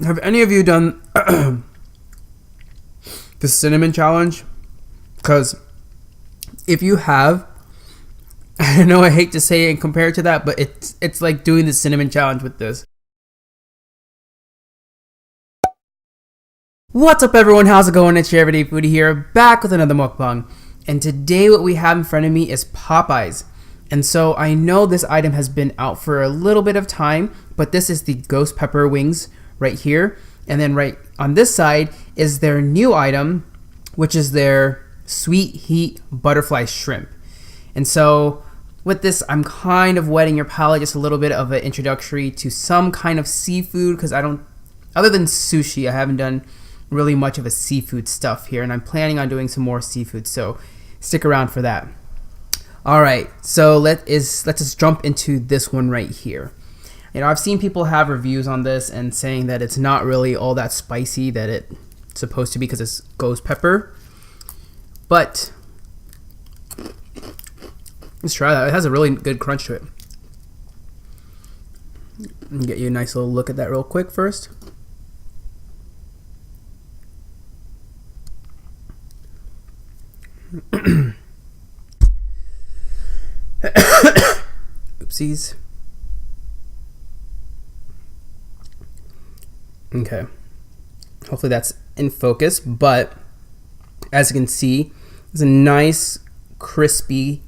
Have any of you done the cinnamon challenge? Because if you have, I know I hate to say it and compare it to that, but it's like doing the cinnamon challenge with this. What's up, everyone? How's it going? It's your Everyday Foodie here, back with another mukbang. And today what we have in front of me is Popeyes. And so I know this item has been out for a little bit of time, but this is the ghost pepper wings right here. And then right on this side is their new item, which is their sweet heat butterfly shrimp. And so with this, I'm kind of wetting your palate, just a little bit of an introductory to some kind of seafood, because other than sushi, I haven't done really much of a seafood stuff here, and I'm planning on doing some more seafood, so stick around for that. All right, so let's just jump into this one right here. You know, I've seen people have reviews on this and saying that it's not really all that spicy that it's supposed to be because it's ghost pepper. But let's try that. It has a really good crunch to it. Get you a nice little look at that real quick first. Oopsies. Okay. Hopefully that's in focus, but as you can see, it's a nice crispy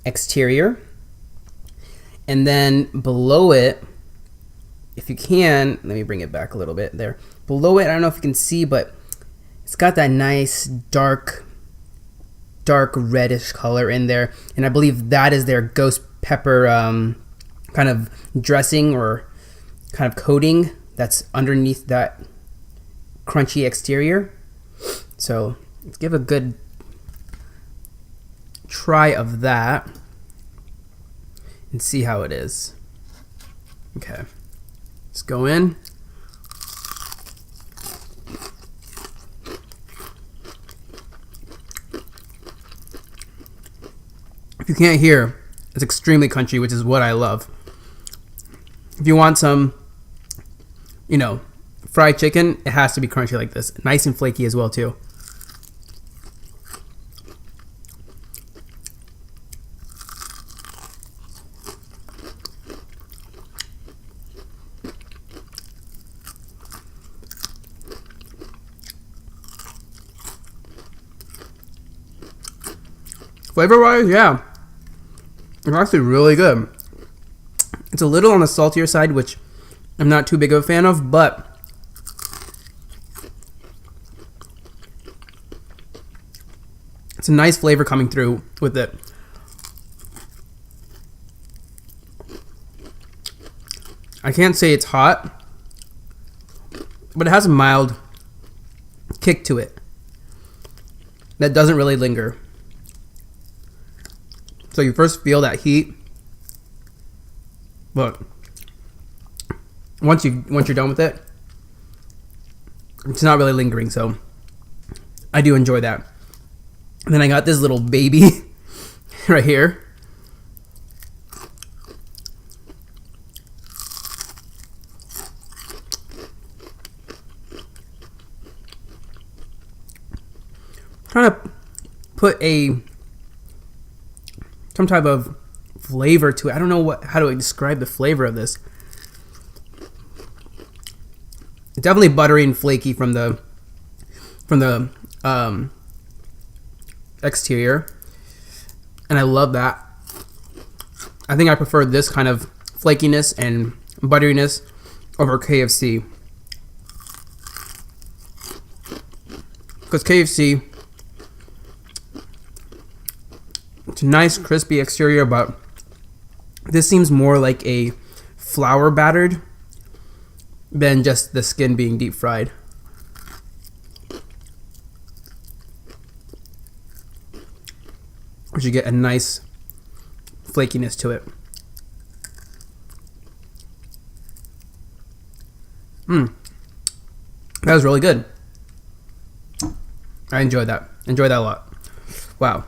exterior. And then below it, if you can, let me bring it back a little bit there. Below it, I don't know if you can see, but it's got that nice dark reddish color in there, and I believe that is their ghost pepper kind of dressing or kind of coating that's underneath that crunchy exterior. So let's give a good try of that and see how it is. Okay, let's go in. If you can't hear, it's extremely crunchy, which is what I love. If you want some, fried chicken, it has to be crunchy like this. Nice and flaky as well, too. Flavor-wise, yeah. It's actually really good. It's a little on the saltier side, which I'm not too big of a fan of, but it's a nice flavor coming through with it. I can't say it's hot, but it has a mild kick to it that doesn't really linger. So you first feel that heat, but once you're done with it, it's not really lingering. So I do enjoy that. And then I got this little baby right here. Trying to put some type of flavor to it. I don't know how to describe the flavor of this. It's definitely buttery and flaky from the exterior, and I love that. I think I prefer this kind of flakiness and butteriness over KFC, because KFC, it's a nice crispy exterior, but this seems more like a flour battered than just the skin being deep fried. Which you get a nice flakiness to it. That was really good. I enjoyed that. Enjoyed that a lot. Wow.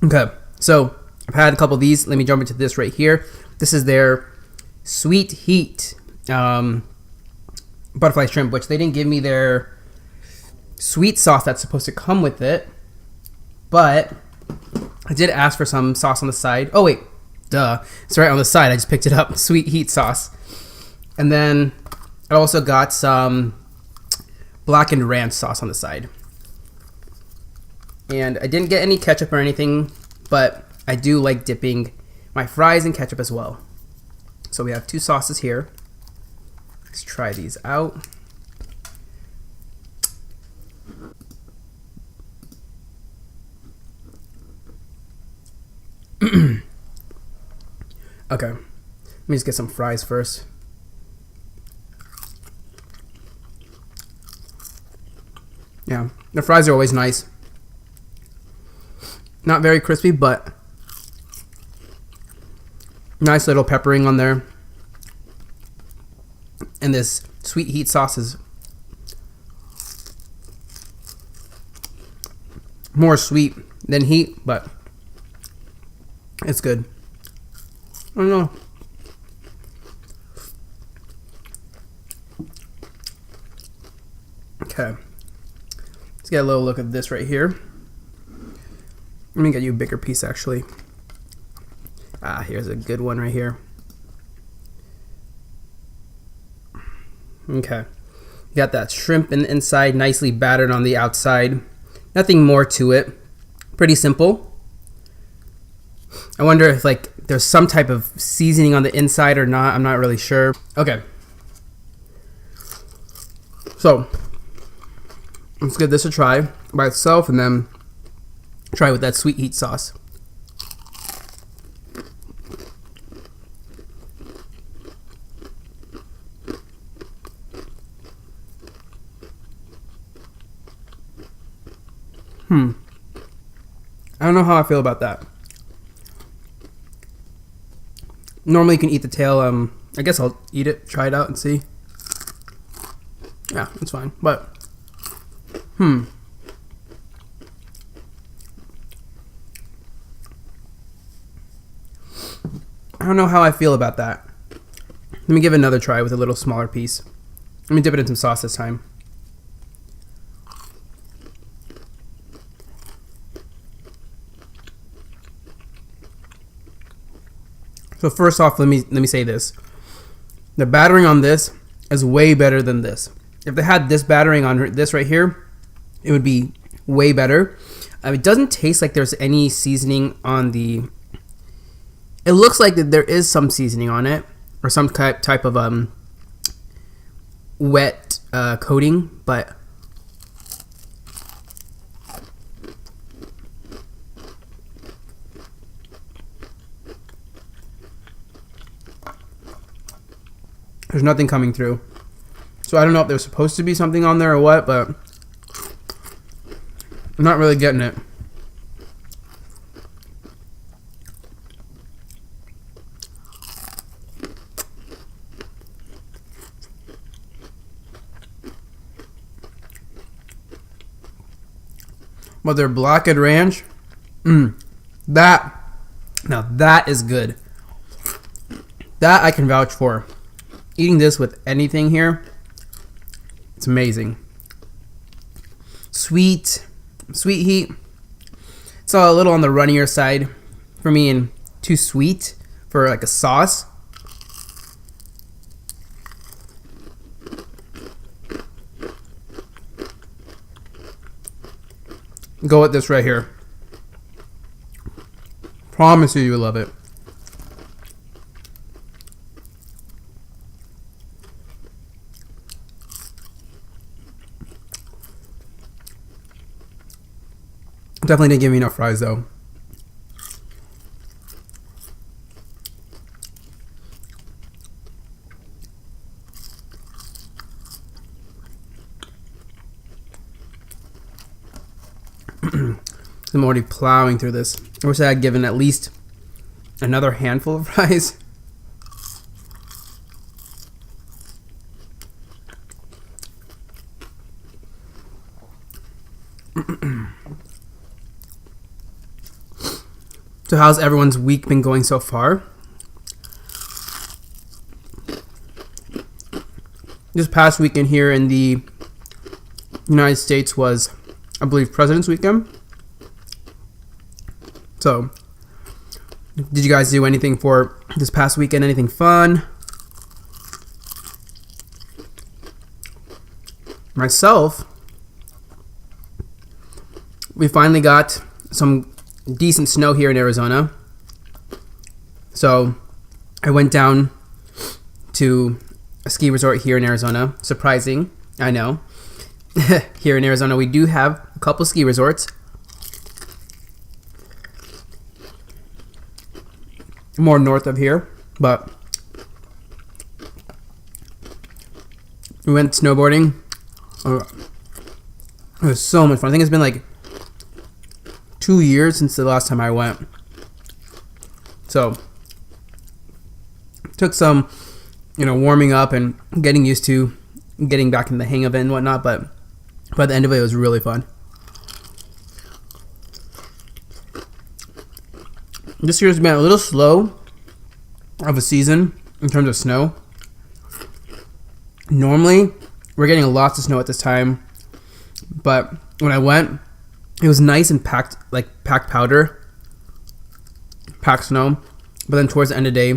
Okay. So I've had a couple of these. Let me jump into this right here. This is their sweet heat butterfly shrimp, which they didn't give me their sweet sauce that's supposed to come with it. But I did ask for some sauce on the side. Oh, wait. Duh. It's right on the side. I just picked it up. Sweet heat sauce. And then I also got some blackened ranch sauce on the side. And I didn't get any ketchup or anything, but I do like dipping my fries in ketchup as well. So we have 2 sauces here. Let's try these out. Okay, let me just get some fries first. Yeah, the fries are always nice. Not very crispy, but nice little peppering on there. And this sweet heat sauce is more sweet than heat, but it's good. I don't know. Okay. Let's get a little look at this right here. Let me get you a bigger piece, actually. Here's a good one right here. Okay. You got that shrimp in the inside, nicely battered on the outside. Nothing more to it. Pretty simple. I wonder if like there's some type of seasoning on the inside or not. I'm not really sure. Okay. So let's give this a try by itself and then try with that sweet heat sauce. I don't know how I feel about that. Normally you can eat the tail. I guess I'll eat it, try it out and see. Yeah, it's fine. But, I don't know how I feel about that. Let me give it another try with a little smaller piece. Let me dip it in some sauce this time. So first off, let me say this. The battering on this is way better than this. If they had this battering on this right here, it would be way better. It doesn't taste like there's any seasoning on the... It looks like that there is some seasoning on it, or some type of wet coating, but there's nothing coming through. So I don't know if there's supposed to be something on there or what, but I'm not really getting it. But their blackened ranch, now that is good. That I can vouch for. Eating this with anything here, it's amazing. Sweet heat. It's a little on the runnier side for me and too sweet for like a sauce. Go with this right here. Promise you, you'll love it. Definitely didn't give me enough fries though. I'm already plowing through this. I wish I had given at least another handful of fries. So how's everyone's week been going so far? this past weekend here in the United States was, I believe, President's Weekend. So, did you guys do anything for this past weekend? Anything fun? Myself, we finally got some decent snow here in Arizona. So, I went down to a ski resort here in Arizona. Surprising, I know. Here in Arizona, we do have a couple ski resorts. More north of here, but we went snowboarding. It was so much fun. I think it's been like 2 years since the last time I went. So, took some, warming up and getting used to getting back in the hang of it and whatnot, but by the end of it, it was really fun. This year's been a little slow of a season in terms of snow. Normally, we're getting lots of snow at this time, but when I went, it was nice and packed powder, packed snow. But then towards the end of the day,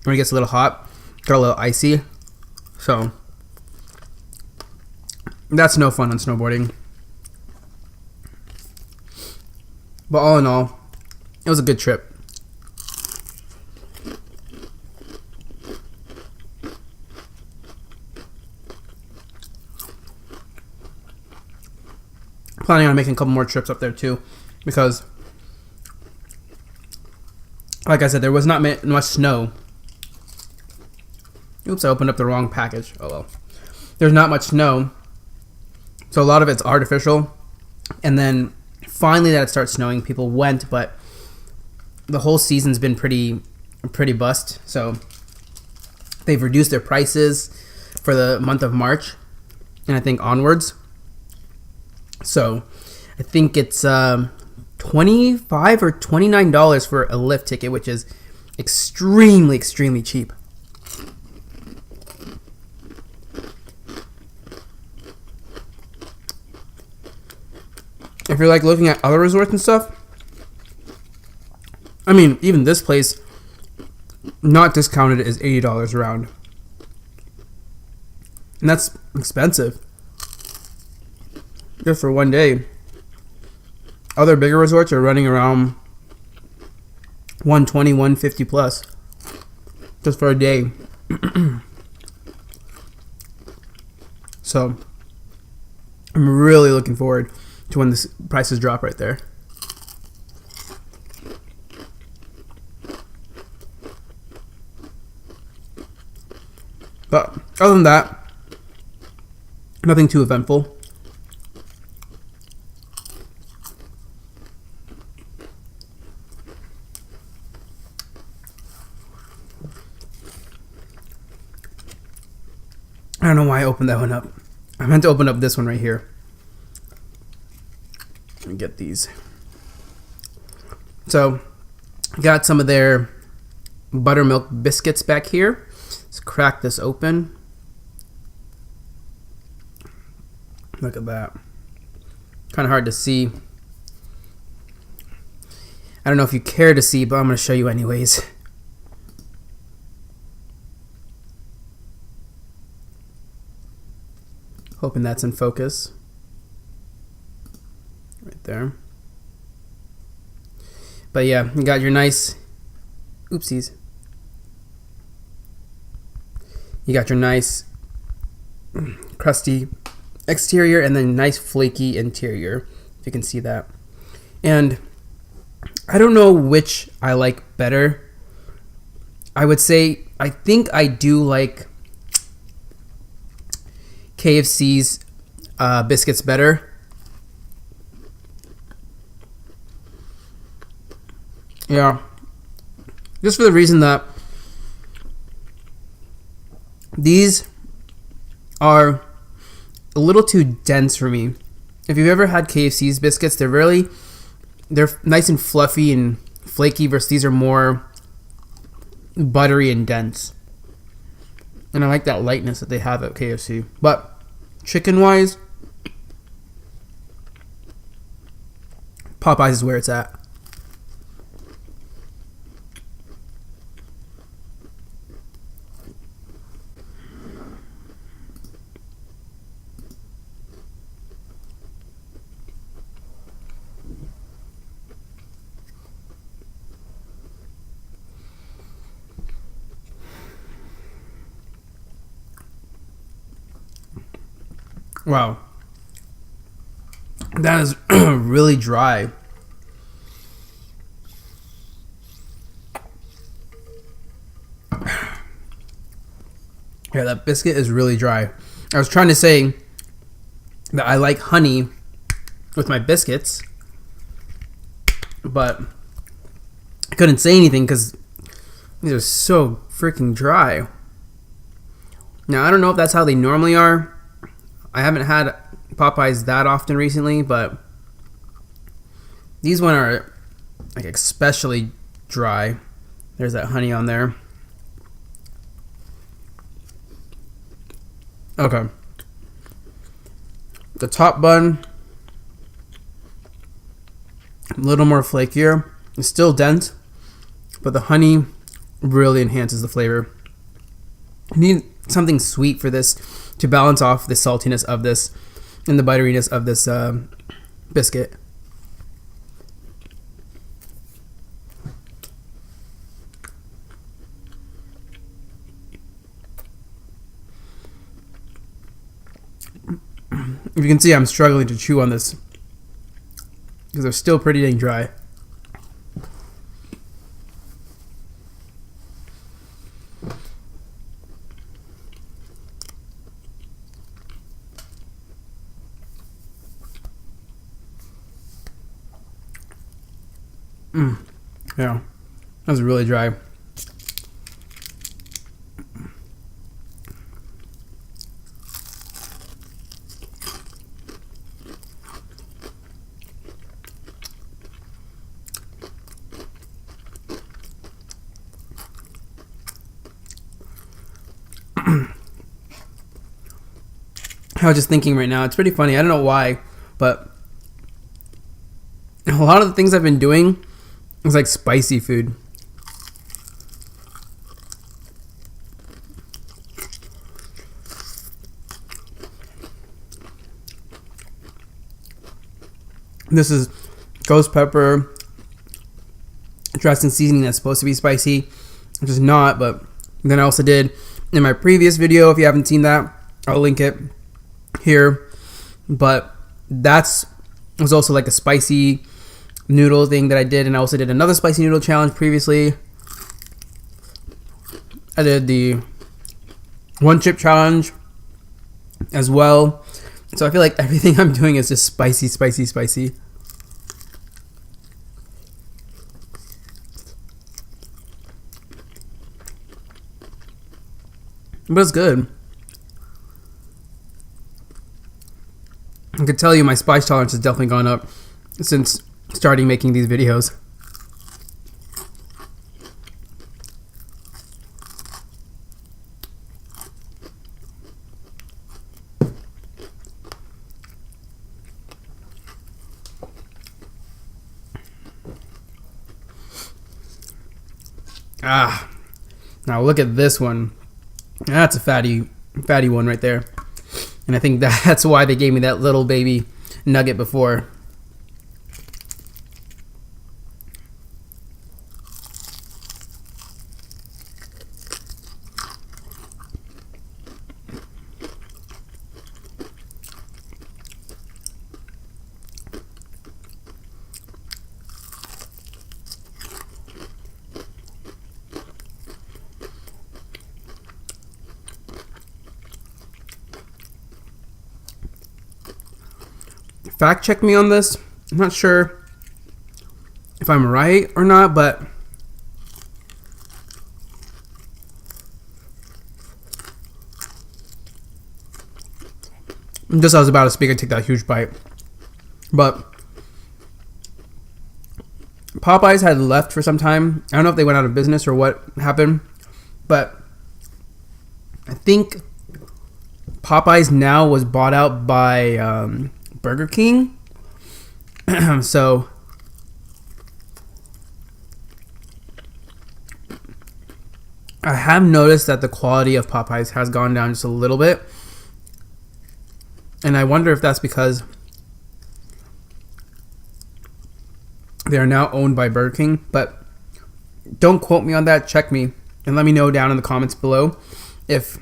when it gets a little hot, got a little icy. So that's no fun on snowboarding. But all in all, it was a good trip. Planning on making a couple more trips up there too, because like I said, there was not much snow. Oops, I opened up the wrong package. Oh well. There's not much snow, so a lot of it's artificial. And then finally that it starts snowing, people went, but the whole season's been pretty bust. So they've reduced their prices for the month of March, and I think onwards. So I think it's $25 or $29 for a lift ticket, which is extremely cheap. If you're like looking at other resorts and stuff, I mean, even this place, not discounted, is $80 around. And that's expensive. Just for one day. Other bigger resorts are running around $120, $150 plus. Just for a day. So, I'm really looking forward to when the prices drop right there. But other than that, nothing too eventful. I don't know why I opened that one up. I meant to open up this one right here. Let me get these. So, got some of their buttermilk biscuits back here. Let's crack this open. Look at that. Kind of hard to see. I don't know if you care to see, but I'm going to show you anyways. Hoping that's in focus. Right there. But yeah, you got your nice, oopsies. You got your nice crusty exterior and then nice flaky interior, if you can see that. And I don't know which I like better. I would say, I think I do like KFC's biscuits better. Yeah. Just for the reason that these are a little too dense for me. If you've ever had KFC's biscuits, they're nice and fluffy and flaky, versus these are more buttery and dense. And I like that lightness that they have at KFC. But chicken-wise, Popeyes is where it's at. Wow. That is really dry. Yeah, that biscuit is really dry. I was trying to say that I like honey with my biscuits, but I couldn't say anything because these are so freaking dry. Now, I don't know if that's how they normally are. I haven't had Popeyes that often recently, but these one are like especially dry. There's that honey on there. Okay. The top bun, a little more flakier. It's still dense, but the honey really enhances the flavor. You need something sweet for this to balance off the saltiness of this and the butteriness of this biscuit. If you can see, I'm struggling to chew on this because they're still pretty dang dry. Yeah, that was really dry. I was just thinking right now, it's pretty funny. I don't know why, but a lot of the things I've been doing is like spicy food. This is ghost pepper dressed in seasoning that's supposed to be spicy, which is not. But then I also did in my previous video, if you haven't seen that, I'll link it here. But that's was also like a spicy noodle thing that I did, and I also did another spicy noodle challenge previously. I did the one chip challenge as well. So I feel like everything I'm doing is just spicy, spicy, spicy. But it's good. I could tell you my spice tolerance has definitely gone up since starting making these videos. Now look at this one. That's a fatty one right there. And I think that's why they gave me that little baby nugget before. Fact check me on this. I'm not sure if I'm right or not, but just as I was about to speak, I take that huge bite. But Popeyes had left for some time. I don't know if they went out of business or what happened, but I think Popeyes now was bought out by Burger King. So I have noticed that the quality of Popeyes has gone down just a little bit. And I wonder if that's because they are now owned by Burger King. But don't quote me on that. Check me and let me know down in the comments below if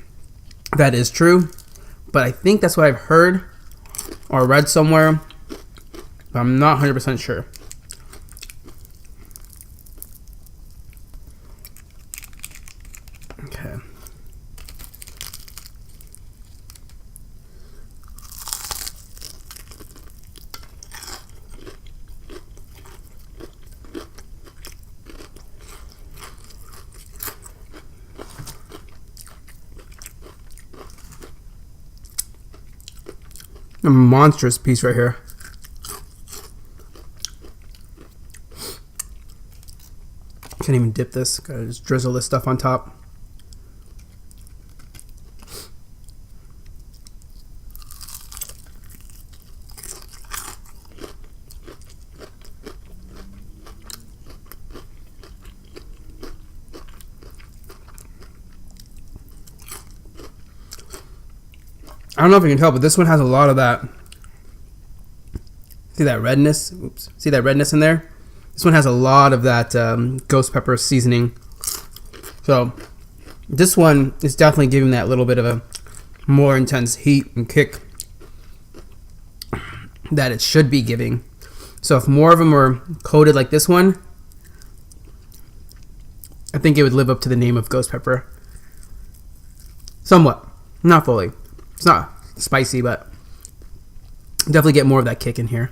that is true. But I think that's what I've heard or read somewhere. But I'm not 100% sure. Okay. A monstrous piece right here. Can't even dip this. Gotta just drizzle this stuff on top. I don't know if you can tell, but this one has a lot of that. See that redness? Oops. See that redness in there? This one has a lot of that ghost pepper seasoning. So this one is definitely giving that little bit of a more intense heat and kick that it should be giving. So if more of them were coated like this one, I think it would live up to the name of ghost pepper. Somewhat. Not fully. It's not spicy, but definitely get more of that kick in here.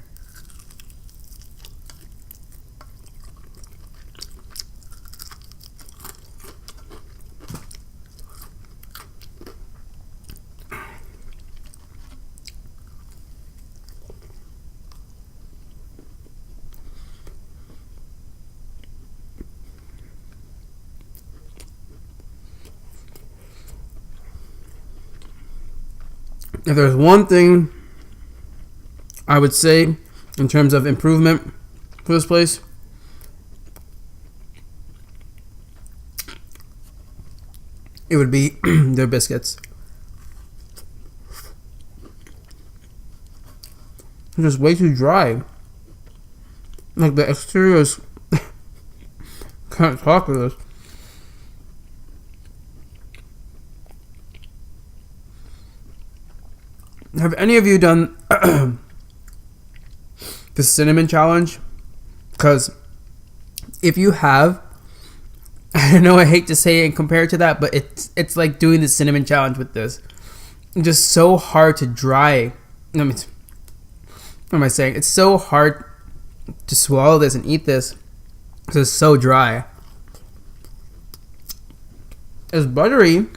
If there's one thing I would say in terms of improvement for this place, it would be their biscuits. They're just way too dry. Like the exterior is can't talk with this. Have any of you done the cinnamon challenge? Because if you have, I know I hate to say it and compare it to that, but it's like doing the cinnamon challenge with this. It's just so hard to dry. I mean, what am I saying? It's so hard to swallow this and eat this because it's so dry. It's buttery.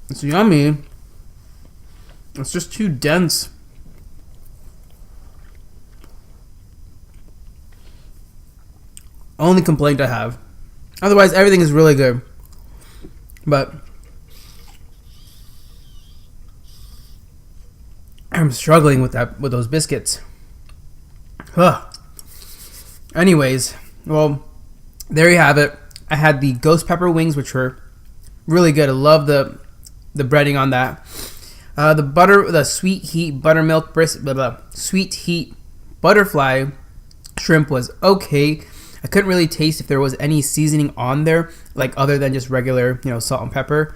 It's yummy. It's just too dense. Only complaint I have. Otherwise, everything is really good. But I'm struggling with those biscuits. Ugh. Anyways, well, there you have it. I had the ghost pepper wings, which were really good. I love the breading on that. The sweet heat buttermilk sweet heat butterfly shrimp was okay. I couldn't really taste if there was any seasoning on there, like other than just regular, salt and pepper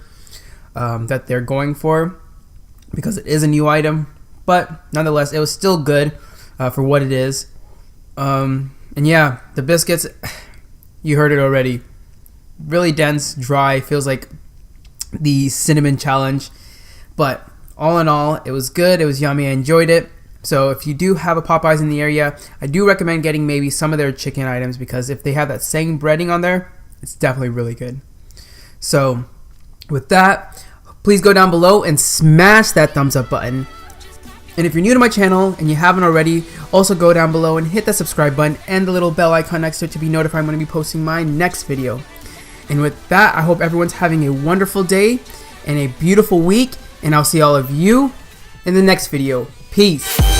that they're going for, because it is a new item. But nonetheless, it was still good for what it is. And yeah, the biscuits, you heard it already. Really dense, dry, feels like the cinnamon challenge. But all in all, it was good. It was yummy. I enjoyed it. So if you do have a Popeyes in the area, I do recommend getting maybe some of their chicken items, because if they have that same breading on there, it's definitely really good. So with that, please go down below and smash that thumbs up button. And if you're new to my channel and you haven't already, also go down below and hit that subscribe button and the little bell icon next to it to be notified when I be posting my next video. And with that, I hope everyone's having a wonderful day, and a beautiful week, and I'll see all of you in the next video. Peace.